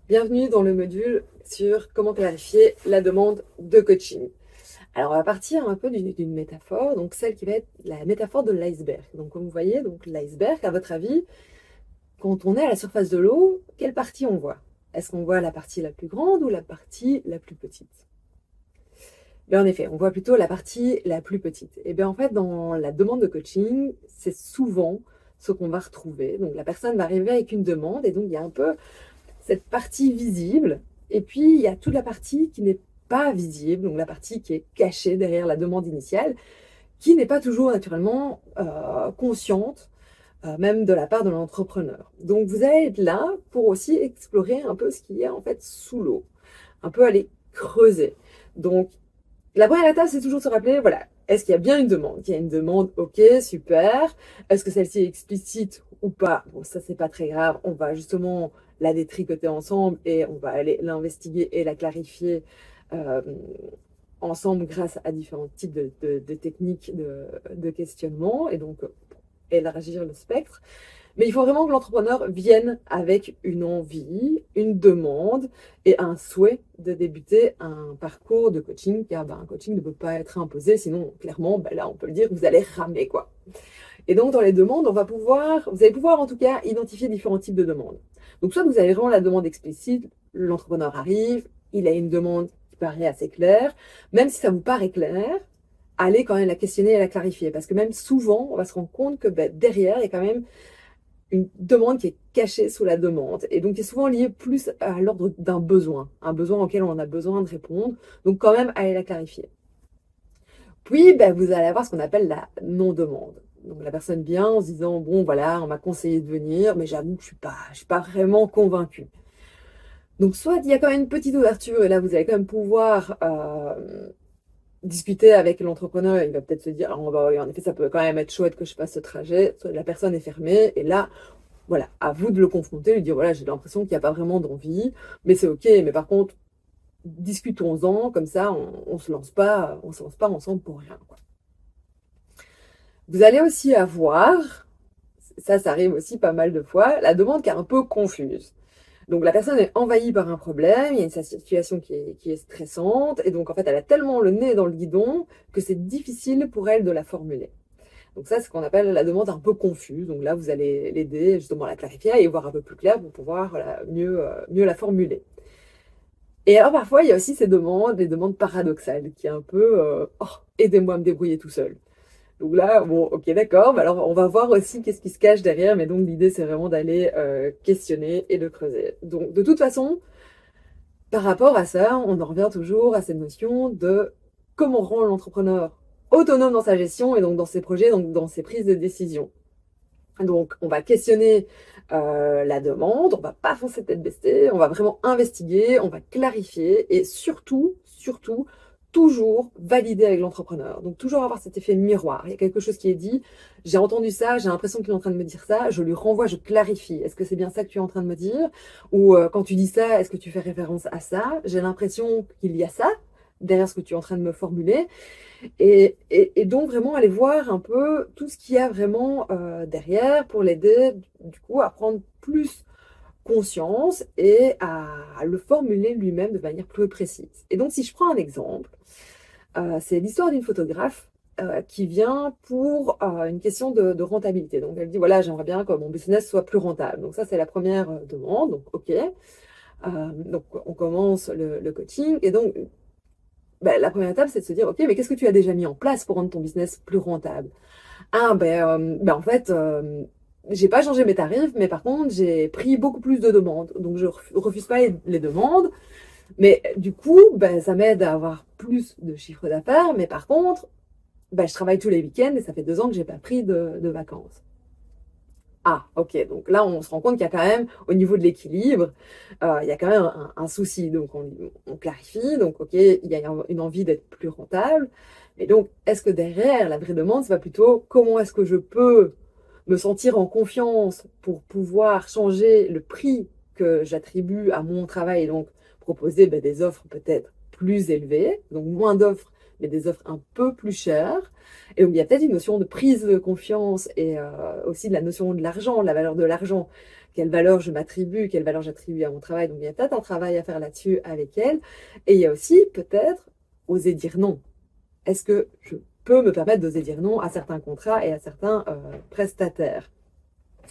Bienvenue dans le module sur comment clarifier la demande de coaching. Alors, on va partir un peu d'une métaphore, donc celle qui va être la métaphore de l'iceberg. Donc, comme vous voyez, donc l'iceberg, à votre avis, quand on est à la surface de l'eau, quelle partie on voit? Est-ce qu'on voit la partie la plus grande ou la partie la plus petite? Bien, en effet, on voit plutôt la partie la plus petite. Et bien, en fait, dans la demande de coaching, c'est souvent ce qu'on va retrouver. Donc, la personne va arriver avec une demande et donc il y a un peu cette partie visible, et puis il y a toute la partie qui n'est pas visible, donc la partie qui est cachée derrière la demande initiale, qui n'est pas toujours naturellement consciente, même de la part de l'entrepreneur. Donc vous allez être là pour aussi explorer un peu ce qu'il y a en fait sous l'eau, un peu aller creuser. Donc la première étape, c'est toujours se rappeler, voilà, est-ce qu'il y a bien une demande? Il y a une demande, ok, super. Est-ce que celle-ci est explicite ou pas? Bon, ça, c'est pas très grave. On va justement la détricoter ensemble et on va aller l'investiguer et la clarifier euh, ensemble grâce à différents types de techniques de questionnement et donc élargir le spectre. Mais il faut vraiment que l'entrepreneur vienne avec une envie, une demande et un souhait de débuter un parcours de coaching, car un coaching ne peut pas être imposé, sinon clairement, là on peut le dire, vous allez ramer quoi. Et donc dans les demandes, vous allez pouvoir en tout cas identifier différents types de demandes. Donc soit vous avez vraiment la demande explicite, l'entrepreneur arrive, il a une demande qui paraît assez claire, même si ça vous paraît clair, allez quand même la questionner et la clarifier, parce que même souvent, on va se rendre compte que derrière, il y a quand même une demande qui est cachée sous la demande et donc qui est souvent liée plus à l'ordre d'un besoin, un besoin auquel on a besoin de répondre. Donc quand même, allez la clarifier. Puis, vous allez avoir ce qu'on appelle la non-demande. Donc la personne vient en se disant, bon voilà, on m'a conseillé de venir, mais j'avoue que je suis pas vraiment convaincue. Donc soit il y a quand même une petite ouverture et là vous allez quand même pouvoir discuter avec l'entrepreneur, il va peut-être se dire, ah, oui, en effet, ça peut quand même être chouette que je fasse ce trajet. Soit la personne est fermée et là, voilà, à vous de le confronter, lui dire, voilà, j'ai l'impression qu'il n'y a pas vraiment d'envie, mais c'est ok, mais par contre, discutons-en, comme ça, on se lance pas ensemble pour rien, quoi. Vous allez aussi avoir, ça arrive aussi pas mal de fois, la demande qui est un peu confuse. Donc la personne est envahie par un problème, il y a une situation qui est stressante, et donc en fait elle a tellement le nez dans le guidon que c'est difficile pour elle de la formuler. Donc ça, c'est ce qu'on appelle la demande un peu confuse. Donc là, vous allez l'aider justement à la clarifier et voir un peu plus clair pour pouvoir voilà, mieux la formuler. Et alors parfois, il y a aussi ces demandes, des demandes paradoxales, qui est un peu oh, aidez-moi à me débrouiller tout seul. Donc là, bon, ok, d'accord. Alors on va voir aussi qu'est-ce qui se cache derrière. Mais donc l'idée, c'est vraiment d'aller questionner et de creuser. Donc de toute façon, par rapport à ça, on en revient toujours à cette notion de comment rendre l'entrepreneur autonome dans sa gestion et donc dans ses projets, donc dans ses prises de décision. Donc, on va questionner la demande, on va pas foncer tête baissée, on va vraiment investiguer, on va clarifier et surtout, toujours valider avec l'entrepreneur. Donc, toujours avoir cet effet miroir. Il y a quelque chose qui est dit, j'ai entendu ça, j'ai l'impression qu'il est en train de me dire ça, je lui renvoie, je clarifie. Est-ce que c'est bien ça que tu es en train de me dire? Ou quand tu dis ça, est-ce que tu fais référence à ça? J'ai l'impression qu'il y a ça derrière ce que tu es en train de me formuler. Et donc vraiment aller voir un peu tout ce qu'il y a vraiment derrière pour l'aider du coup à prendre plus conscience et à le formuler lui-même de manière plus précise. Et donc si je prends un exemple, c'est l'histoire d'une photographe qui vient pour une question de rentabilité. Donc elle dit voilà, j'aimerais bien que mon business soit plus rentable. Donc ça c'est la première demande, donc ok. Donc on commence le coaching et donc la première étape, c'est de se dire, OK, mais qu'est-ce que tu as déjà mis en place pour rendre ton business plus rentable? Ah, en fait, j'ai pas changé mes tarifs, mais par contre, j'ai pris beaucoup plus de demandes. Donc, je refuse pas les demandes. Mais du coup, ça m'aide à avoir plus de chiffre d'affaires. Mais par contre, je travaille tous les week-ends et ça fait 2 ans que j'ai pas pris de vacances. Ah, ok. Donc là, on se rend compte qu'il y a quand même, au niveau de l'équilibre, il y a quand même un souci. Donc on clarifie. Donc ok, il y a une envie d'être plus rentable. Et donc, est-ce que derrière, la vraie demande, c'est pas plutôt comment est-ce que je peux me sentir en confiance pour pouvoir changer le prix que j'attribue à mon travail et donc proposer des offres peut-être plus élevées, donc moins d'offres, mais des offres un peu plus chères. Et donc, il y a peut-être une notion de prise de confiance et aussi de la notion de l'argent, de la valeur de l'argent. Quelle valeur je m'attribue, quelle valeur j'attribue à mon travail. Donc, il y a peut-être un travail à faire là-dessus avec elle. Et il y a aussi peut-être oser dire non. Est-ce que je peux me permettre d'oser dire non à certains contrats et à certains prestataires?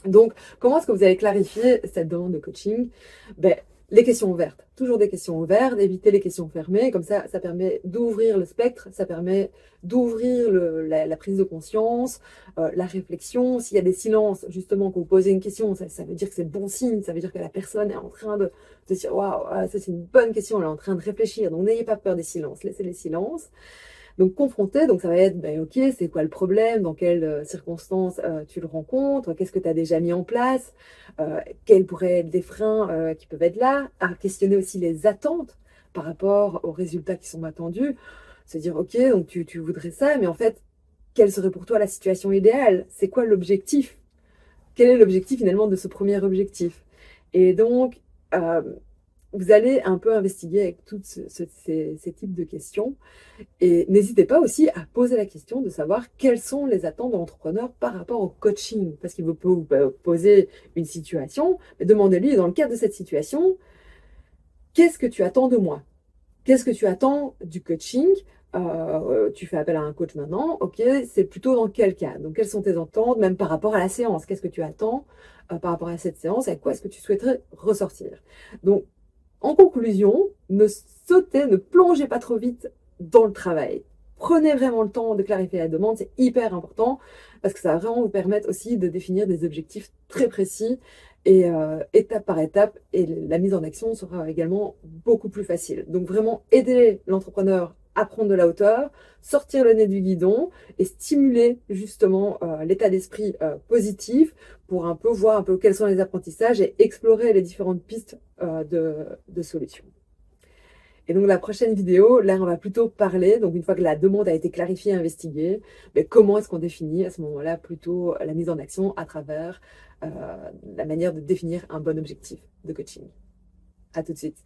Donc, comment est-ce que vous allez clarifier cette demande de coaching? Ben, les questions ouvertes, toujours des questions ouvertes, éviter les questions fermées, comme ça permet d'ouvrir le spectre, ça permet d'ouvrir la prise de conscience, la réflexion. S'il y a des silences, justement, quand vous posez une question, ça veut dire que c'est bon signe, ça veut dire que la personne est en train de dire, waouh, ça c'est une bonne question, elle est en train de réfléchir. Donc, n'ayez pas peur des silences, laissez les silences. Donc confronter, donc ça va être, ben, ok, c'est quoi le problème, dans quelles circonstances tu le rencontres, qu'est-ce que tu as déjà mis en place, quels pourraient être des freins qui peuvent être là, à questionner aussi les attentes par rapport aux résultats qui sont attendus, se dire, ok, donc tu voudrais ça, mais en fait, quelle serait pour toi la situation idéale? C'est quoi l'objectif? Quel est l'objectif finalement de ce premier objectif? Et donc, euh, vous allez un peu investiguer avec tous ces types de questions. Et n'hésitez pas aussi à poser la question de savoir quelles sont les attentes de l'entrepreneur par rapport au coaching. Parce qu'il peut vous poser une situation, mais demandez-lui, dans le cadre de cette situation, qu'est-ce que tu attends de moi? Qu'est-ce que tu attends du coaching? Tu fais appel à un coach maintenant, ok, c'est plutôt dans quel cas? Donc, quelles sont tes attentes, même par rapport à la séance? Qu'est-ce que tu attends par rapport à cette séance? À quoi est-ce que tu souhaiterais ressortir? Donc, en conclusion, ne plongez pas trop vite dans le travail. Prenez vraiment le temps de clarifier la demande, c'est hyper important parce que ça va vraiment vous permettre aussi de définir des objectifs très précis et étape par étape, et la mise en action sera également beaucoup plus facile. Donc vraiment aider l'entrepreneur à prendre de la hauteur, sortir le nez du guidon et stimuler justement l'état d'esprit positif pour un peu voir un peu quels sont les apprentissages et explorer les différentes pistes de solutions. Et donc la prochaine vidéo, là on va plutôt parler, donc une fois que la demande a été clarifiée et investiguée, mais comment est-ce qu'on définit à ce moment-là plutôt la mise en action à travers la manière de définir un bon objectif de coaching. À tout de suite.